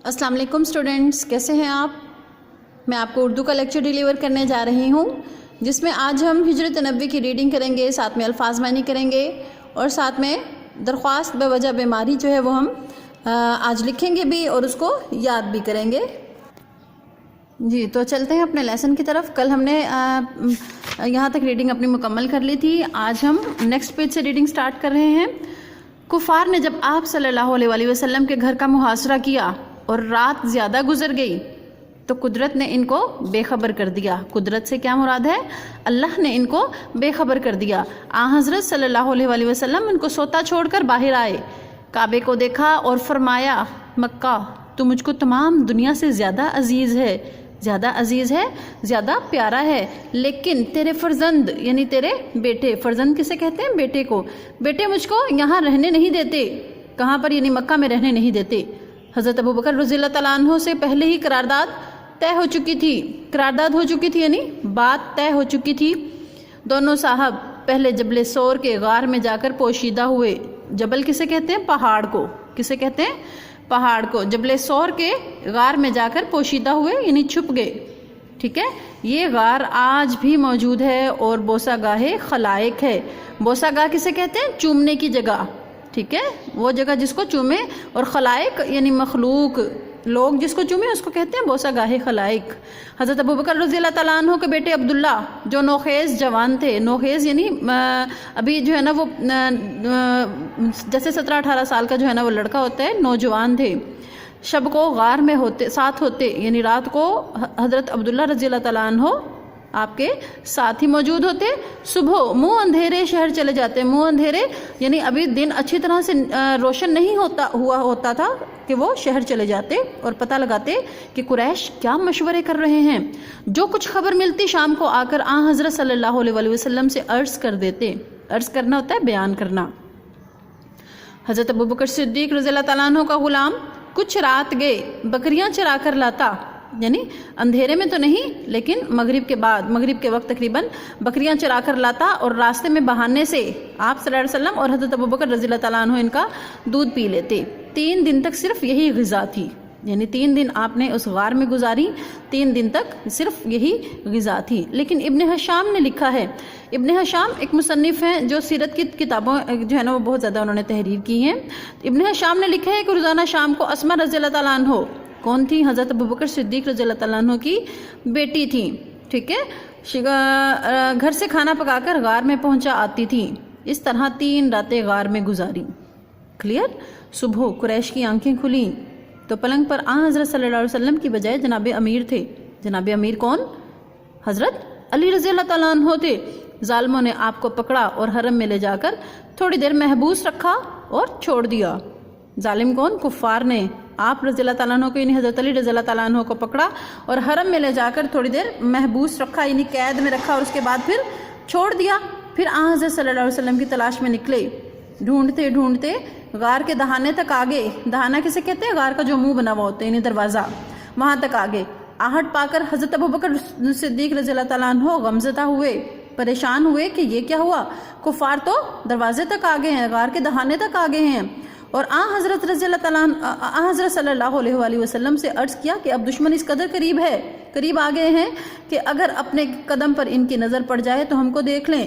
السلام علیکم اسٹوڈنٹس، کیسے ہیں آپ؟ میں آپ کو اردو کا لیکچر ڈیلیور کرنے جا رہی ہوں، جس میں آج ہم ہجرت نبوی کی ریڈنگ کریں گے، ساتھ میں الفاظ معنی کریں گے اور ساتھ میں درخواست بے وجہ بیماری جو ہے وہ ہم آج لکھیں گے بھی اور اس کو یاد بھی کریں گے۔ جی تو چلتے ہیں اپنے لیسن کی طرف۔ کل ہم نے یہاں تک ریڈنگ اپنی مکمل کر لی تھی۔ آج ہم نیکسٹ پیج سے ریڈنگ سٹارٹ کر رہے ہیں۔ کفار نے جب آپ صلی اللہ علیہ وآلہ وسلم کے گھر کا محاصرہ کیا اور رات زیادہ گزر گئی تو قدرت نے ان کو بے خبر کر دیا۔ قدرت سے کیا مراد ہے؟ اللہ نے ان کو بے خبر کر دیا۔ حضرت صلی اللہ علیہ وآلہ وسلم ان کو سوتا چھوڑ کر باہر آئے، کعبے کو دیکھا اور فرمایا، مکہ تو مجھ کو تمام دنیا سے زیادہ عزیز ہے، زیادہ پیارا ہے، لیکن تیرے فرزند یعنی تیرے بیٹے، فرزند کسے کہتے ہیں؟ بیٹے کو، بیٹے مجھ کو یہاں رہنے نہیں دیتے۔ کہاں پر؟ یعنی مکہ میں رہنے نہیں دیتے۔ حضرت ابوبکر رضی اللہ تعالیٰ عنہ سے پہلے ہی قرارداد طے ہو چکی تھی، یعنی بات طے ہو چکی تھی۔ دونوں صاحب پہلے جبل سور کے غار میں جا کر پوشیدہ ہوئے۔ جبل کسے کہتے ہیں؟ پہاڑ کو۔ کسے کہتے ہیں؟ پہاڑ کو۔ جبل سور کے غار میں جا کر پوشیدہ ہوئے یعنی چھپ گئے، ٹھیک ہے۔ یہ غار آج بھی موجود ہے اور بوسہ گاہ خلائق ہے۔ بوسہ گاہ کسے کہتے ہیں؟ چومنے کی جگہ، ٹھیک ہے، وہ جگہ جس کو چومے، اور خلائق یعنی مخلوق، لوگ جس کو چومے اس کو کہتے ہیں بوسہ گاہ خلائق۔ حضرت ابوبکر رضی اللہ تعالیٰ عنہ کے بیٹے عبداللہ جو نوخیز جوان تھے، نوخیز یعنی ابھی جو ہے نا وہ جیسے 17-18 سال کا جو ہے نا وہ لڑکا ہوتا ہے، نوجوان تھے، شب کو غار میں ساتھ ہوتے، یعنی رات کو حضرت عبداللہ رضی اللہ تعالیٰ عنہ آپ کے ساتھ ہی موجود ہوتے۔ صبح منہ اندھیرے شہر چلے جاتے۔ منہ اندھیرے یعنی ابھی دن اچھی طرح سے روشن نہیں ہوتا تھا کہ وہ شہر چلے جاتے اور پتہ لگاتے کہ قریش کیا مشورے کر رہے ہیں۔ جو کچھ خبر ملتی شام کو آ کر حضرت صلی اللہ علیہ وآلہ وسلم سے عرض کر دیتے۔ عرض کرنا ہوتا ہے بیان کرنا۔ حضرت ابوبکر صدیق رضی اللہ تعالیٰ عنہ کا غلام کچھ رات گئے بکریاں چرا کر لاتا، یعنی اندھیرے میں تو نہیں لیکن مغرب کے وقت تقریباً بکریاں چرا کر لاتا، اور راستے میں بہانے سے آپ صلی اللہ علیہ وسلم اور حضرت ابوبکر رضی اللہ تعالیٰ عنہ ان کا دودھ پی لیتے۔ 3 دن تک صرف یہی غذا تھی، یعنی 3 دن آپ نے اس غار میں گزاری، 3 دن تک صرف یہی غذا تھی۔ لیکن ابن حشام نے لکھا ہے، ابن حشام ایک مصنف ہیں جو سیرت کی کتابوں جو ہے نا وہ بہت زیادہ انہوں نے تحریر کی ہیں۔ ابن حشام نے لکھا ہے کہ روزانہ شام کو اسما رضی اللہ تعالیٰ عنہ، کون تھی؟ حضرت ابوبکر صدیق رضی اللہ تعالیٰ عنہ کی بیٹی تھی، ٹھیک ہے، گھر سے کھانا پکا کر غار میں پہنچا آتی تھی۔ اس طرح 3 راتیں غار میں گزاری۔ کلیئر؟ صبح قریش کی آنکھیں کھلیں تو پلنگ پر حضرت صلی اللہ علیہ وسلم کی بجائے جناب امیر تھے۔ جناب امیر کون؟ حضرت علی رضی اللہ تعالیٰ عنہ تھے۔ ظالموں نے آپ کو پکڑا اور حرم میں لے جا کر تھوڑی دیر محبوس رکھا اور چھوڑ دیا۔ ظالم کون؟ کفار نے آپ رضی اللہ تعالیٰ عنہ کو یعنی حضرت علی رضی اللہ تعالیٰ عنہ کو پکڑا اور حرم میں لے جا کر تھوڑی دیر محبوس رکھا، یعنی قید میں رکھا، اور اس کے بعد پھر چھوڑ دیا۔ پھر حضرت صلی اللہ علیہ وسلم کی تلاش میں نکلے، ڈھونڈتے غار کے دہانے تک آگے۔ دہانہ کسے کہتے ہیں؟ غار کا جو منہ بنا ہوا ہوتا ہے یعنی دروازہ، وہاں تک آگے۔ آہٹ پا کر حضرت ابوبکر صدیق رضی اللہ تعالیٰ عنہ غمزدہ ہوئے، پریشان ہوئے کہ یہ کیا ہوا، کفار تو دروازے تک آگے ہیں، غار کے دہانے تک آگے ہیں۔ اور حضرت رضی اللہ تعالیٰ حضرت صلی اللہ علیہ وآلہ وسلم سے عرض کیا کہ اب دشمن اس قدر قریب آ گئے ہیں کہ اگر اپنے قدم پر ان کی نظر پڑ جائے تو ہم کو دیکھ لیں۔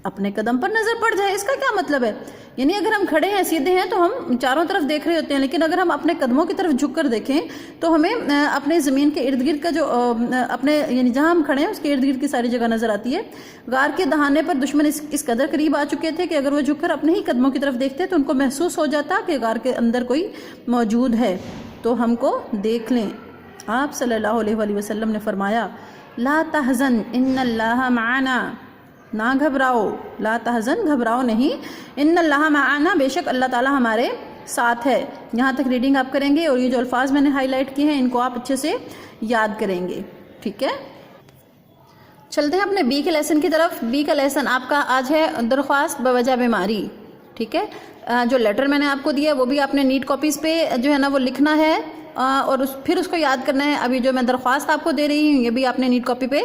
اپنے قدم پر نظر پڑ جائے، اس کا کیا مطلب ہے؟ یعنی اگر ہم کھڑے ہیں سیدھے ہیں تو ہم چاروں طرف دیکھ رہے ہوتے ہیں، لیکن اگر ہم اپنے قدموں کی طرف جھک کر دیکھیں تو ہمیں اپنے زمین کے ارد گرد کا جو اپنے یعنی جہاں ہم کھڑے ہیں اس کے ارد گرد کی ساری جگہ نظر آتی ہے۔ غار کے دہانے پر دشمن اس قدر قریب آ چکے تھے کہ اگر وہ جھک کر اپنے ہی قدموں کی طرف دیکھتے تو ان کو محسوس ہو جاتا کہ غار کے اندر کوئی موجود ہے تو ہم کو دیکھ لیں۔ آپ صلی اللہ علیہ وآلہ وسلم نے فرمایا، لا تحزن ان اللہ معنا، نہ گھبراؤ، لا تحزن، گھبراؤ نہیں، ان اللہ معنا، بے شک اللہ تعالیٰ ہمارے ساتھ ہے۔ یہاں تک ریڈنگ آپ کریں گے اور یہ جو الفاظ میں نے ہائی لائٹ کیے ہیں ان کو آپ اچھے سے یاد کریں گے، ٹھیک ہے۔ چلتے ہیں اپنے بی کے لیسن کی طرف۔ بی کا لیسن آپ کا آج ہے درخواست بوجہ بیماری، ٹھیک ہے۔ جو لیٹر میں نے آپ کو دیا وہ بھی آپ نے نیٹ کاپیز پہ جو ہے نا وہ لکھنا ہے اور پھر اس کو یاد کرنا ہے۔ ابھی جو میں درخواست آپ کو دے رہی ہوں یہ بھی آپ نے نیٹ کاپی پہ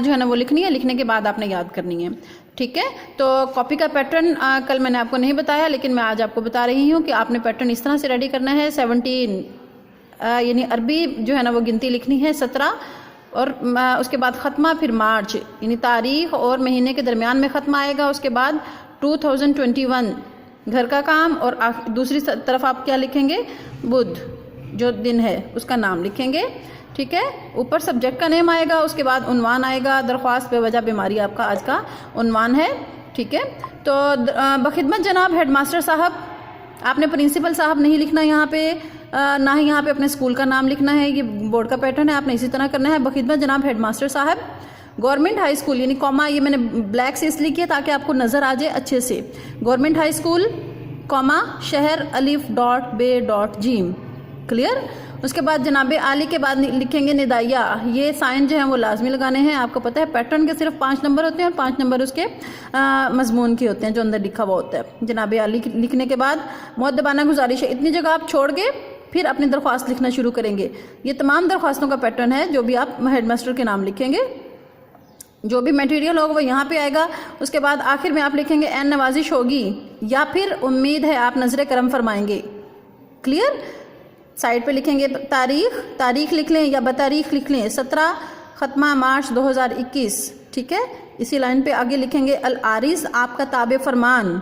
جو ہے نا وہ لکھنی ہے، لکھنے کے بعد آپ نے یاد کرنی ہے، ٹھیک ہے۔ تو کاپی کا پیٹرن کل میں نے آپ کو نہیں بتایا لیکن میں آج آپ کو بتا رہی ہوں کہ آپ نے پیٹرن اس طرح سے ریڈی کرنا ہے۔ 17 یعنی عربی جو ہے نا وہ گنتی لکھنی ہے 17 اور اس کے بعد ختمہ پھر مارچ یعنی تاریخ اور مہینے کے درمیان میں ختمہ آئے گا. اس کے بعد 2021 گھر کا کام اور دوسری طرف آپ کیا لکھیں گے بدھ جو دن ہے اس کا نام لکھیں گے. ٹھیک ہے, اوپر سبجیکٹ کا نیم آئے گا, اس کے بعد عنوان آئے گا. درخواست بے وجہ بیماری آپ کا آج کا عنوان ہے. ٹھیک ہے, تو بخدمت جناب ہیڈ ماسٹر صاحب, آپ نے پرنسپل صاحب نہیں لکھنا یہاں پہ, نہ ہی یہاں پہ اپنے اسکول کا نام لکھنا ہے. یہ بورڈ کا پیٹرن ہے, آپ نے اسی طرح کرنا ہے. بخدمت جناب ہیڈ ماسٹر صاحب, گورنمنٹ ہائی اسکول یعنی کوما, یہ میں نے بلیک سے اس لیے کیا تاکہ آپ کو نظر آ جائے اچھے سے. گورنمنٹ ہائی اسکول کوما شہر الف ڈاٹ بے ڈاٹ جیم. کلیئر. اس کے بعد جناب عالی کے بعد لکھیں گے ندائیہ. یہ سائن جو ہیں وہ لازمی لگانے ہیں. آپ کو پتہ ہے پیٹرن کے صرف 5 نمبر ہوتے ہیں اور 5 نمبر اس کے مضمون کے ہوتے ہیں جو اندر لکھا ہوا ہوتا ہے. جناب عالی لکھنے کے بعد مؤدبانہ گزارش ہے, اتنی جگہ آپ چھوڑ کے پھر اپنی درخواست لکھنا شروع کریں گے. یہ تمام درخواستوں کا پیٹرن ہے جو بھی آپ ہیڈ ماسٹر کے نام لکھیں گے. جو بھی میٹیریل ہوگا وہ یہاں پہ آئے گا. اس کے بعد آخر میں آپ لکھیں گے این نوازش ہوگی یا پھر امید ہے آپ نظر کرم فرمائیں گے. کلیئر. سائڈ پہ لکھیں گے تاریخ لکھ لیں یا بتاریخ لکھ لیں 17 ختمہ مارچ 2021. ٹھیک ہے, اسی لائن پہ آگے لکھیں گے العارض آپ کا تابع فرمان.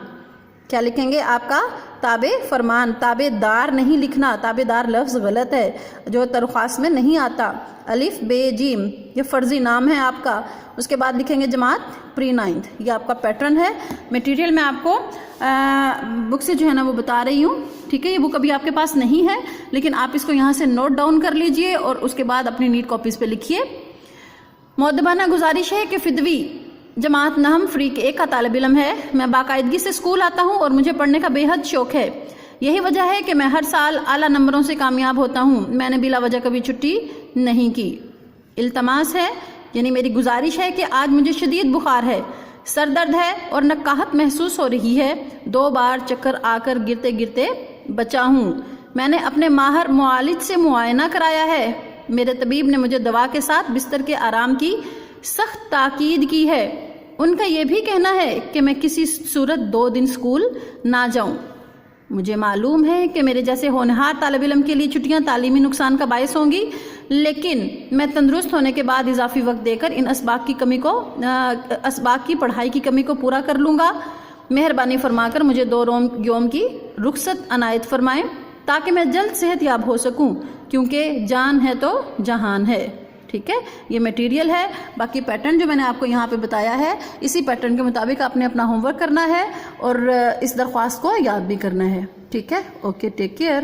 کیا لکھیں گے آپ کا تابع فرمان. تابع دار نہیں لکھنا, تابع دار لفظ غلط ہے جو درخواست میں نہیں آتا. الف بے جیم یہ فرضی نام ہے آپ کا. اس کے بعد لکھیں گے جماعت پری 9th. یہ آپ کا پیٹرن ہے. میٹیریل میں آپ کو بک سے جو ہے نا وہ بتا رہی ہوں. ٹھیک ہے, یہ بک ابھی آپ کے پاس نہیں ہے لیکن آپ اس کو یہاں سے نوٹ ڈاؤن کر لیجئے اور اس کے بعد اپنی نیٹ کاپیز پہ لکھیے. مؤدبانہ گزارش ہے کہ فدوی جماعت نہم فریق 1 کا طالب علم ہے. میں باقاعدگی سے اسکول آتا ہوں اور مجھے پڑھنے کا بے حد شوق ہے. یہی وجہ ہے کہ میں ہر سال اعلیٰ نمبروں سے کامیاب ہوتا ہوں. میں نے بلا وجہ کبھی چھٹی نہیں کی. التماس ہے یعنی میری گزارش ہے کہ آج مجھے شدید بخار ہے, سر درد ہے اور نقاہت محسوس ہو رہی ہے. 2 بار چکر آ کر گرتے گرتے بچا ہوں. میں نے اپنے ماہر معالج سے معائنہ کرایا ہے. میرے طبیب نے مجھے دوا کے ساتھ بستر کے آرام کی سخت تاکید کی ہے. ان کا یہ بھی کہنا ہے کہ میں کسی صورت 2 دن اسکول نہ جاؤں. مجھے معلوم ہے کہ میرے جیسے ہونہار طالب علم کے لیے چھٹیاں تعلیمی نقصان کا باعث ہوں گی, لیکن میں تندرست ہونے کے بعد اضافی وقت دے کر ان اسباق کی پڑھائی کی کمی کو پورا کر لوں گا. مہربانی فرما کر مجھے 2 یوم کی رخصت عنایت فرمائیں تاکہ میں جلد صحت یاب ہو سکوں, کیونکہ جان ہے تو جہان ہے. ٹھیک ہے, یہ میٹیریل ہے. باقی پیٹرن جو میں نے آپ کو یہاں پہ بتایا ہے اسی پیٹرن کے مطابق آپ نے اپنا ہوم ورک کرنا ہے اور اس درخواست کو یاد بھی کرنا ہے. ٹھیک ہے, اوکے, ٹیک کیئر.